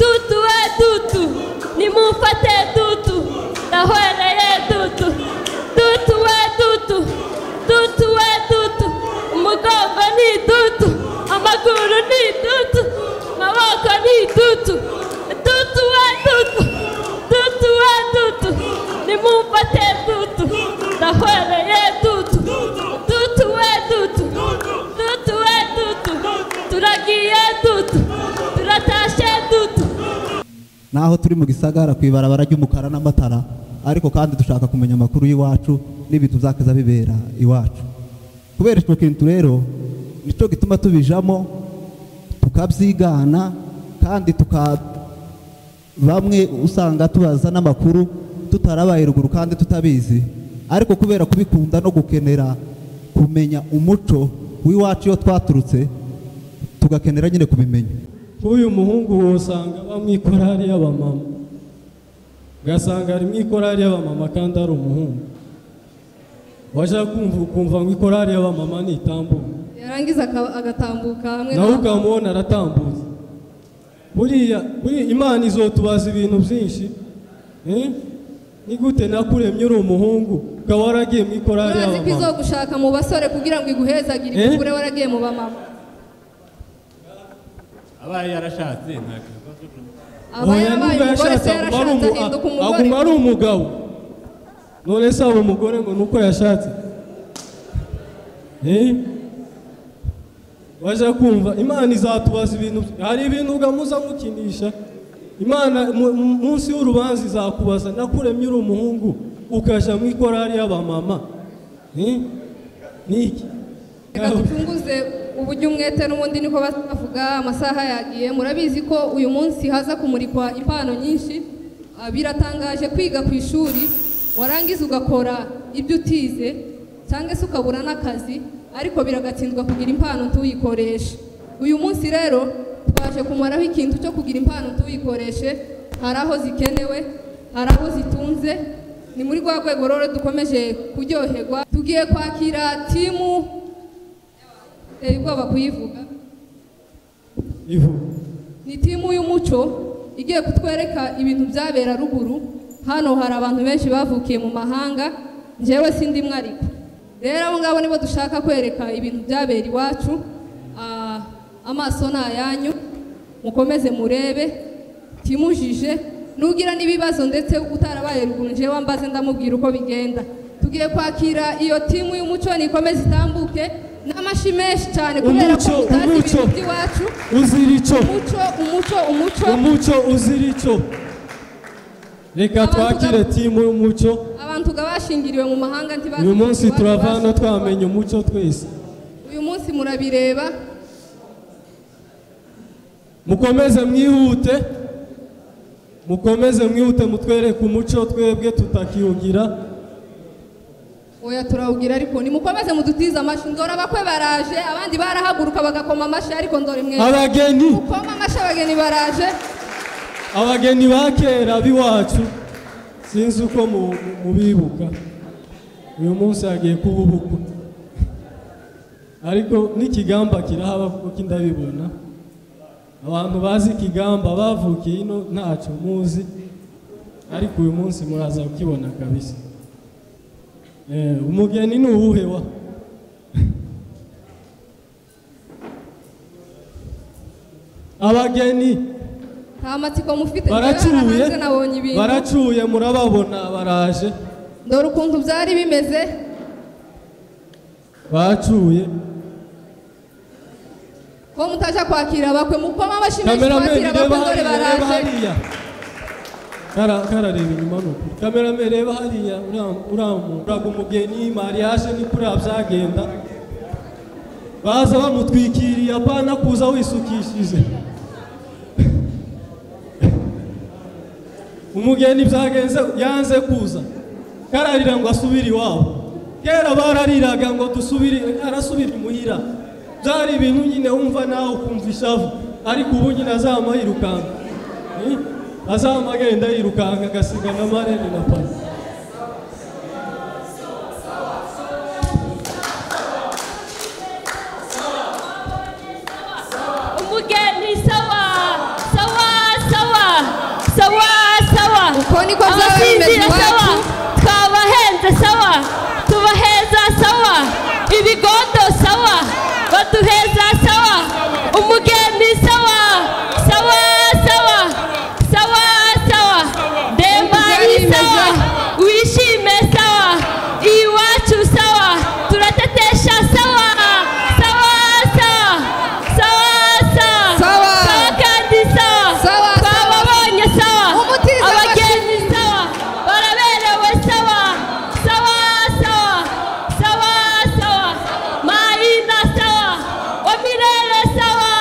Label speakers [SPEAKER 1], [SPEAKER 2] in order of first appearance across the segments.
[SPEAKER 1] dutu we dutu nimumfate dutu ndahwereye dutu dutu we dutu dutu we dutu umugongo ni dutu amaguru ni dutu maboko ni dutu dutu we dutu dutu we dutu nimumfate dutu ndahwereye dutu dutu we dutu dutu we dutu turagiye dutu turatashe dutu.
[SPEAKER 2] Naho turi mu gisagara kwibarabara ry'umukara n'amatara ariko kandi dushaka kumenya amakuru y'iwacu n'ibintu byakaza bibera iwacu. Kubera ico kintu rero nico gituma tubijamo tukabyigana kandi bamwe usanga tubaza n'amakuru tutarabaye ruguru kandi tutabizi, ariko kubera kubikunda no gukenera kumenya umuco w'iwacu yo twaturutse tugakenera nyine kubimenya.
[SPEAKER 3] Uyu muhungu wosanga bamwikorari y'abamama, gasanga ari mwikorari y'abamama kandi ari umuhungu, waje kumva mwikorari y'abamama ni itambuka,
[SPEAKER 4] yarangiza agatambuka hamwe
[SPEAKER 3] nawe ukamubona aratambutse. Buriya Imana izotubaza ibintu byinshi. Ni gute nakuremye uri umuhungu ukaba waragiye mwikorari y'abamama?
[SPEAKER 4] Urazi ko izogushaka mu basore kugira ngo iguhezagire ikure waragiye mu bamama.
[SPEAKER 5] Abaye yarashatse
[SPEAKER 3] aguma ari umugabo, none se abo umugore ngo nuko yashatse. Waje kumva Imana izatubaza ibintu, hari ibintu ugamuza mukinisha. Imana munsi y'urubanza izakubaza nakuremye uri umuhungu ukaja mwikorari y'abamama. Niki
[SPEAKER 4] dufunguze uburyo umwete n'ubundi niko bavuga. Amasaha yagiye, murabizi ko uyu munsi haza kumurikwa impano nyinshi. Biratangaje kwiga ku ishuri warangiza ugakora ibyo utize cyangwa se ukabura n'akazi, ariko biragatsindwa kugira impano tuyikoreshe. Uyu munsi rero twaje kumaraho ikintu cyo kugira impano tuyikoreshe. Hari aho zikenewe, hari aho zitunze. Ni muri rwa rwego rero dukomeje kuryoherwa. Tugiye kwakira timu ubwoba kuyivuga. Ni timu y'umuco igiye kutwereka ibintu byabera ruguru. Hano hari abantu benshi bavukiye mu mahanga, njyewe sindi mwariko. Rero abo ngabo nibo dushaka kwereka ibintu byabera iwacu. Amaso ni ayanyu, mukomeze murebe, timujije. Nugira n'ibibazo ndetse utarabaye ruguru njyewe mbaze ndamubwira uko bigenda. Tugiye kwakira iyo timu y'umuco nikomeze itambuke. N'amashi menshi cyane kubera ko mutazi ibintu by'iwacu.
[SPEAKER 3] Uzirico
[SPEAKER 4] umuco
[SPEAKER 3] uzirico. Reka twakire timu y'umuco.
[SPEAKER 4] Abantu gabashingiriwe mu mahanga ntibazi.
[SPEAKER 3] Uyu munsi turavana twamenye umuco twese.
[SPEAKER 4] Uyu munsi murabireba.
[SPEAKER 3] Mukomeze mwihute mutwereke umuco twebwe tutakiyugira.
[SPEAKER 4] Oya turawugira ariko ni mukomeze mudutiza amashi. Ndora bakwe baraje, abandi barahaguruka bagakoma amashi, ariko ndore mwe
[SPEAKER 3] abageni
[SPEAKER 4] mukoma amashi. Abageni baraje,
[SPEAKER 3] abageni bakera biwacu sinzi uko mubibuka. Uyu munsi agiye kububukwa, ariko n'ikigamba kirahaba kuko kindabibona. Abantu bazi ikigamba bavukiye ino ntacyo muzi, ariko uyu munsi muraza kukibona kabisa. Umugeni ni uwuhewa? Abageni
[SPEAKER 4] amatsiko mufite
[SPEAKER 3] baracuye murababona baraje.
[SPEAKER 4] Ndora ukuntu byari bimeze,
[SPEAKER 3] bacuye.
[SPEAKER 4] Ko mutaje kwakira bakwe mukoma amashimeshi kwakira bakwe ndore baraje.
[SPEAKER 3] Karareba inyuma nuko kameramen reba hariya uraga umugeni mariage ni kuri abyagenda. Baza bamutwikiriye apana kuza wisukishije. Umugeni byagenze yanze kuza, kararira ngo asubire iwabo. Kera barariraga ngo dusubire, arasubira imuhira. Byari ibintu nyine wumva nawe ukumva ishavu, ariko ubu nyine azama yirukanga. Azama agenda yirukanga agasiga na marene na pasi.
[SPEAKER 1] Umugeni sawa sawa sawa.
[SPEAKER 4] niko byaba bimeze iwacu.
[SPEAKER 1] Twabahenze sawa, tubaheza sawa, ibigondo sawa, baduheza sawa, umugeni sawa, sawa sawa sawa sawa, dembari sawa, wishime sawa, iwacu sawa, turatetesha sawa, sawa sawa sawa sawa
[SPEAKER 4] Sawa.
[SPEAKER 1] kandi sawa,
[SPEAKER 4] Sawa,
[SPEAKER 1] twababonye sawa,
[SPEAKER 4] Umutiza
[SPEAKER 1] abageni sawa, baraberewe sawa, sawa sawa sawa sawa, maina sawa, wamirere sawa.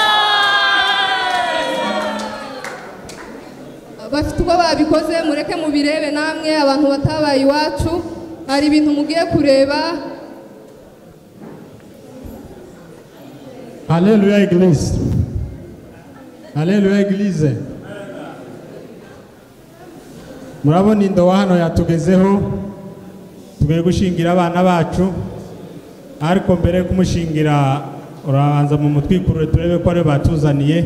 [SPEAKER 4] bafite uko babikoze mureke mubirebe namwe abantu batabaye iwacu hari ibintu mugiye kureba.
[SPEAKER 5] Alléluia église. Alléluia église. Murabona indowa hano yatugezeho tugiye gushingira abana bacu, ariko mbere yo kumushingira urabanza mu mutwikurure turebe ko ari batuzaniye.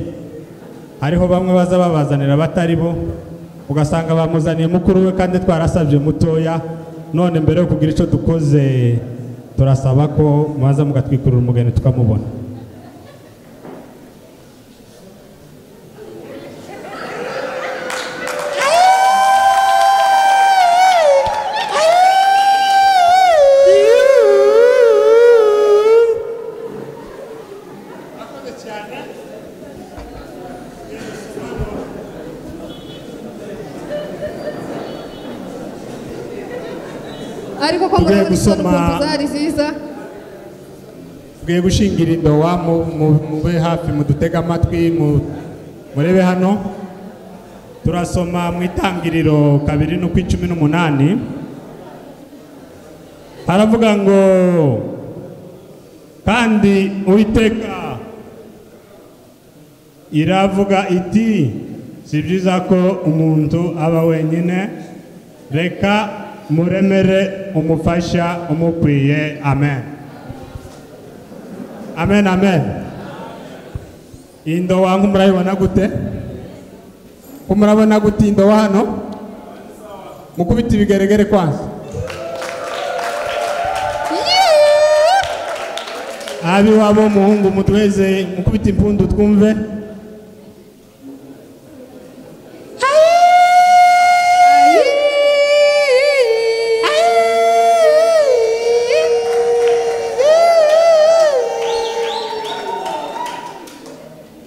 [SPEAKER 5] Hariho bamwe baza babazanira batari bo, ugasanga bamuzaniye mukuru we kandi twarasabye mutoya. None mbere yo kugira icyo dukoze turasaba ko muza mugatwikurura umugeni tukamubona.
[SPEAKER 4] ariko ko
[SPEAKER 5] Tugiye
[SPEAKER 4] murabona
[SPEAKER 5] gusoma-
[SPEAKER 4] ukuntu zari ziza.
[SPEAKER 5] Tugiye gushingira indowa mube hafi mudutega amatwi murebe hano. Turasoma mu Itangiriro 2:18 haravuga ngo kandi Uwiteka iravuga iti si byiza ko umuntu aba wenyine, reka muremere umufasha umukwiye. Amen, amen, amen. Indowa wangu murayibona gute? Ko murabona gute indowa hano? Mukubita ibigeregere kwanza. Abi wabo muhungu mutweze mukubita impundu twumve.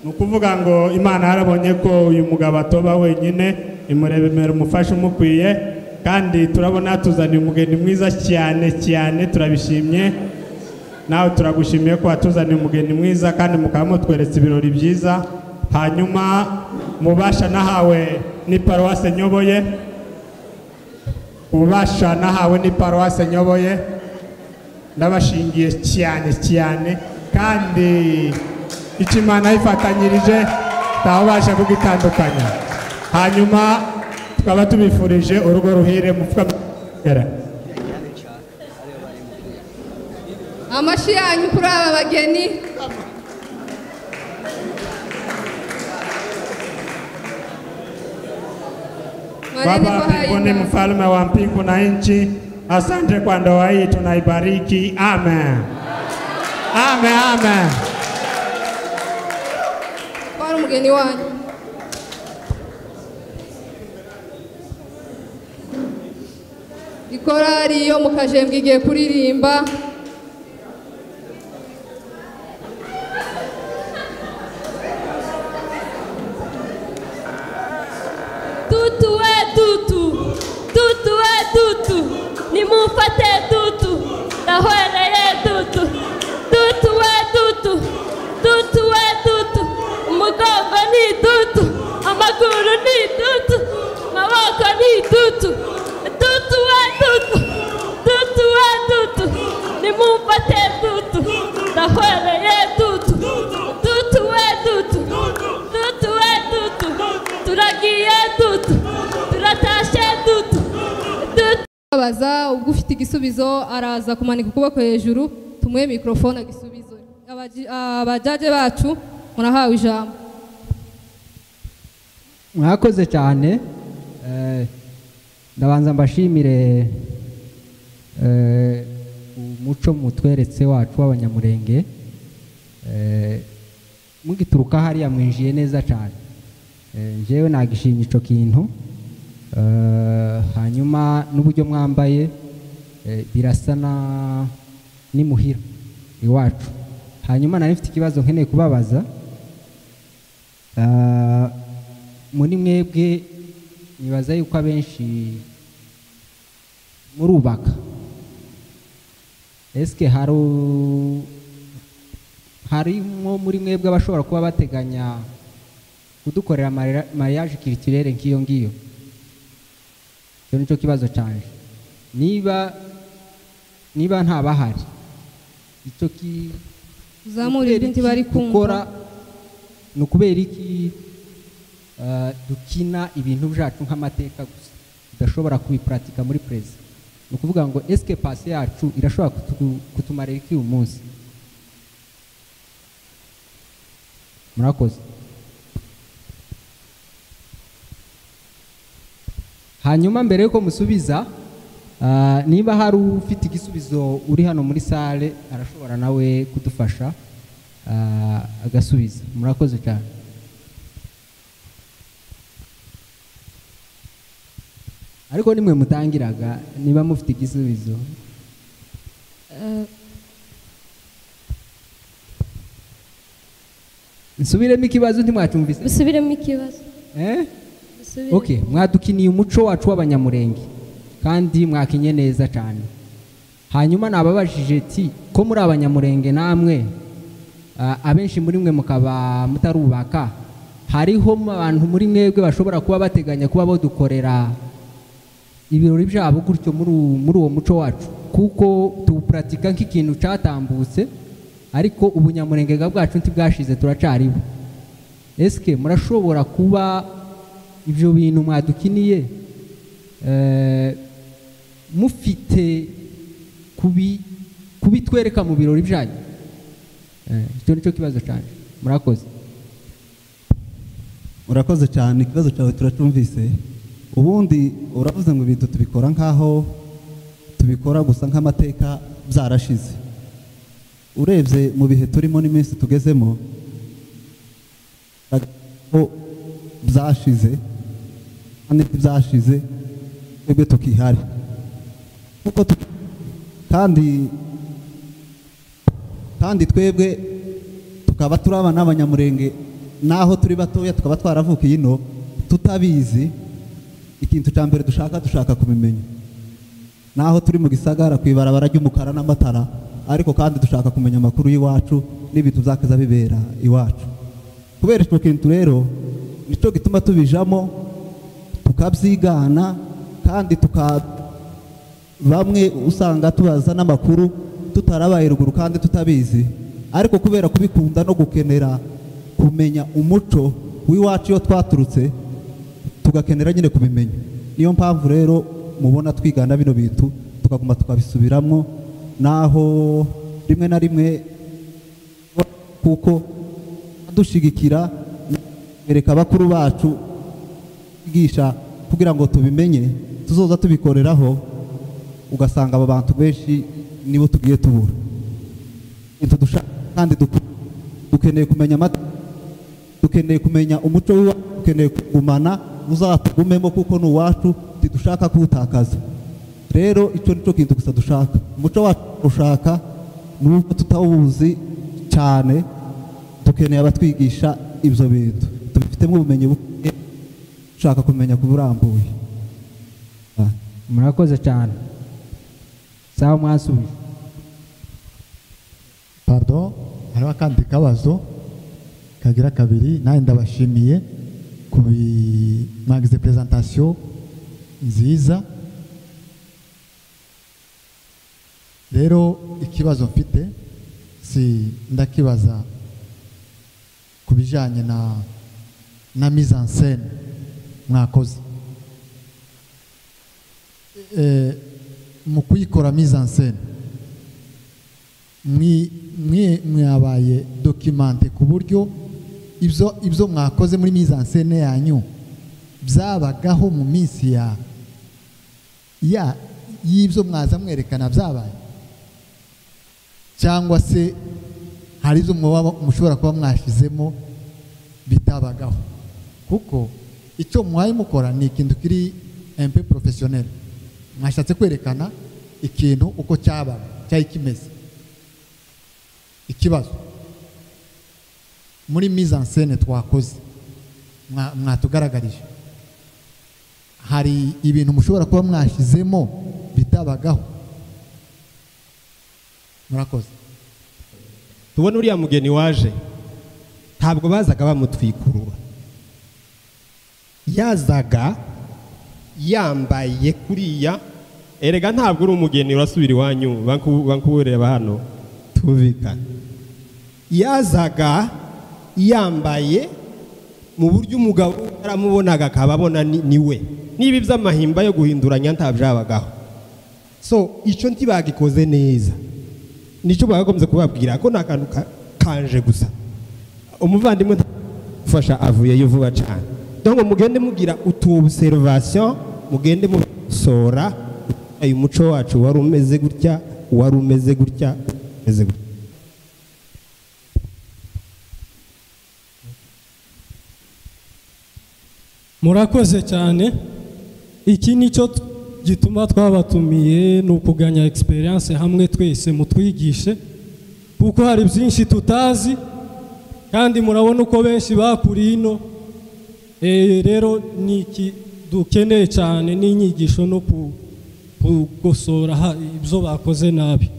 [SPEAKER 5] Nukuvuga ngo Imana yarabonye ko uyu mugabo atoba wenyine, imurebemera umufasha umukwiye, kandi turabona tuzaniye umugeni mwiza cyane cyane, turabishimye. Nawe turagushimiye ko watuzaniye umugeni mwiza kandi mukaba mutweretse ibirori byiza. Hanyuma mubasha nahawe ni paruwase nyoboye, ubasha nahawe ni paruwase nyoboye, ndabashingiye cyane cyane, kandi icyo Imana yifatanyirije ntawubasha kugitandukanya. Hanyuma tukaba tubifurije urugo ruhire mupfukamira.
[SPEAKER 4] Amashi yanyu kuri aba bageni.
[SPEAKER 5] Baba mbinguni, mfalme wa mbingu na nchi, asante kwa ndoa hii, tunaibariki. Amen, amen, amen.
[SPEAKER 4] Kwa umugeni wanyu. Ikorari yo mu Kajembwe igiye kuririmba.
[SPEAKER 1] Tutu we tutu, tutu we tutu, nimufate tutu, ndahwereye tutu, tutu we tutu, tutu we tutu, umugongo ni tutu, amaguru ni tutu, maboko ni tutu, tutu we tutu, tutu we tutu, nimufate tutu, ndahwereye tutu, tutu we tutu, tutu we tutu, turagiye tutu, turatashe tutu, tutu.
[SPEAKER 4] Abaza ubwo ufite igisubizo araza kumanika ukuboko hejuru tumuhe mikrofone agisubizo. Abajaje bacu murahawe ijambo.
[SPEAKER 6] Mwakoze cyane. ndabanza mbashimire umuco mutweretse wacu w'abanyamurenge, mugituruka hariya mwinjiye neza cyane, njyewe nagishimye ico kintu, hanyuma n'uburyo mwambaye birasa n'imuhira iwacu. Hanyuma nari mfite ikibazo nkeneye kubabaza, muri mwebwe nibaza yuko abenshi murubaka, eske harimo muri mwebwe abashobora kuba bateganya kudukorera mariage culturelle nk'iyo ngiyo? Icyo nicyo kibazo cyane. Niba nta bahari, icyo
[SPEAKER 4] uzamura ibindi bari
[SPEAKER 6] kumva ni ukubera iki dukina ibintu byacu nk'amateka gusa tudashobora kubiparatika muri prezi? Ni ukuvuga ngo eske pase yacu irashobora kutumarira iki uyu munsi? Murakoze. Hanyuma mbere yuko musubiza, niba hari ufite igisubizo uri hano muri sale arashobora nawe kudufasha agasubiza. Murakoze cyane. Ariko nimwe mutangiraga niba mufite igisubizo. Nsubiremo ikibazo ntimwacyumvise?
[SPEAKER 1] Bisubiremo ikibazo.
[SPEAKER 6] Okay, mwadukiniye umuco wacu w'abanyamurenge kandi mwakinye neza cyane. Hanyuma nababajije ati ko muri abanyamurenge namwe abenshi muri mwe mukaba mutarubaka, hariho abantu muri mwebwe bashobora kuba bateganya kuba bodukorera ibirori byabo gutyo muri uwo muco wacu, kuko tuwuparatika nk'ikintu cyatambutse ariko ubunyamurenge bwacu ntibwashize, turacariho. Eske murashobora kuba ibyo bintu mwadukiniye mufite kubitwereka mu birori byanyu? Icyo nicyo kibazo cyane. Murakoze.
[SPEAKER 2] Urakoze cyane, ikibazo cyawe turacumvise. Ubundi uravuze ngo ibintu tubikora nkaho tubikora gusa nk'amateka byarashize. Urebye mu bihe turimo n'iminsi tugezemo ko byashize kandi byashize twebwe tukihari, kuko kandi twebwe tukaba turaba n'abanyamurenge naho turi batoya tukaba twaravukiye ino tutabizi. Ikintu cya mbere dushaka kubimenya, naho turi mu gisagara kwibarabara ry'umukara n'amatara, ariko kandi dushaka kumenya amakuru y'iwacu n'ibintu byakaza bibera iwacu. Kubera icyo kintu rero nicyo gituma tubijamo tukabyigana, kandi bamwe usanga tubaza n'amakuru tutarabaye ruguru kandi tutabizi, ariko kubera kubikunda no gukenera kumenya umuco w'iwacu iyo twaturutse tugakenera nyine kubimenya. Niyo mpamvu rero mubona twigana bino bintu tukaguma tukabisubiramo, naho rimwe na rimwe kuko dushigikira bereka abakuru bacu kwigisha kugira ngo tubimenye tuzoza tubikoreraho, ugasanga aba bantu benshi nibo tugiye tubura. Kandi dukeneye kumenya dukeneye kumenya umuco w'iwacu, dukeneye kugumana uzatugumemo kuko ni uwacu tidushaka kuwutakaza. Rero icyo nicyo kintu gusa dushaka. Umuco wacu ushaka n'ubwo tutawuzi cyane, dukeneye abatwigisha ibyo bintu tubifitemo ubumenyi buke, dushaka kumenya kuburambuye.
[SPEAKER 6] Murakoze cyane. Sawa, mwasubije.
[SPEAKER 7] Pardon, hariho akandi kabazo kagira kabiri. Nawe ndabashimiye mwagize presentation nziza. Rero ikibazo mfite ndakibaza ku bijyanye na mise en scène mwakoze. Mu kuyikora mise en scène mwabaye documente ku buryo ibyo mwakoze muri mise en scène yanyu byabagaho mu minsi y'ibyo mwaza mwerekana byabaye, cyangwa se hari izo mushobora kuba mwashizemo bitabagaho, kuko icyo muhaye mukora ni ikintu kiri un peu professionnel. Mwashatse kwerekana ikintu uko cyabaga cyari kimeze. Ikibazo muri mise en scène twakoze mwatugaragarije, hari ibintu mushobora kuba mwashizemo bitabagaho. Murakoze.
[SPEAKER 8] Tubona uriya mugeni waje ntabwo bazaga bamutwikurura, yazaga yambaye kuriya. Erega ntabwo uri umugeni urasubira iwanyu bankubureba hano tubikana. Yazaga yambaye mu buryo umugabo aramubonaga akababona ni we. Niba by'amahimba yo guhinduranya ntabyabagaho. So icyo ntibagikoze neza, nicyo bagakomeza kubabwira ko nakantu kanje gusa. Umuvandimwe ufasha avuye vuba cyane. Donc mugende mugira utu observation, mugende musora uyu muco wacu wari umeze gutya, wari umeze gutya, umeze gutya.
[SPEAKER 3] Murakoze cyane. Iki nicyo gituma twabatumiye, ni ukuganya experience hamwe twese mutwigishe, kuko hari byinshi tutazi kandi murabona uko benshi bakuri ino. Rero niki dukeneye cyane n'inyigisho no kugosora ibyo bakoze nabi.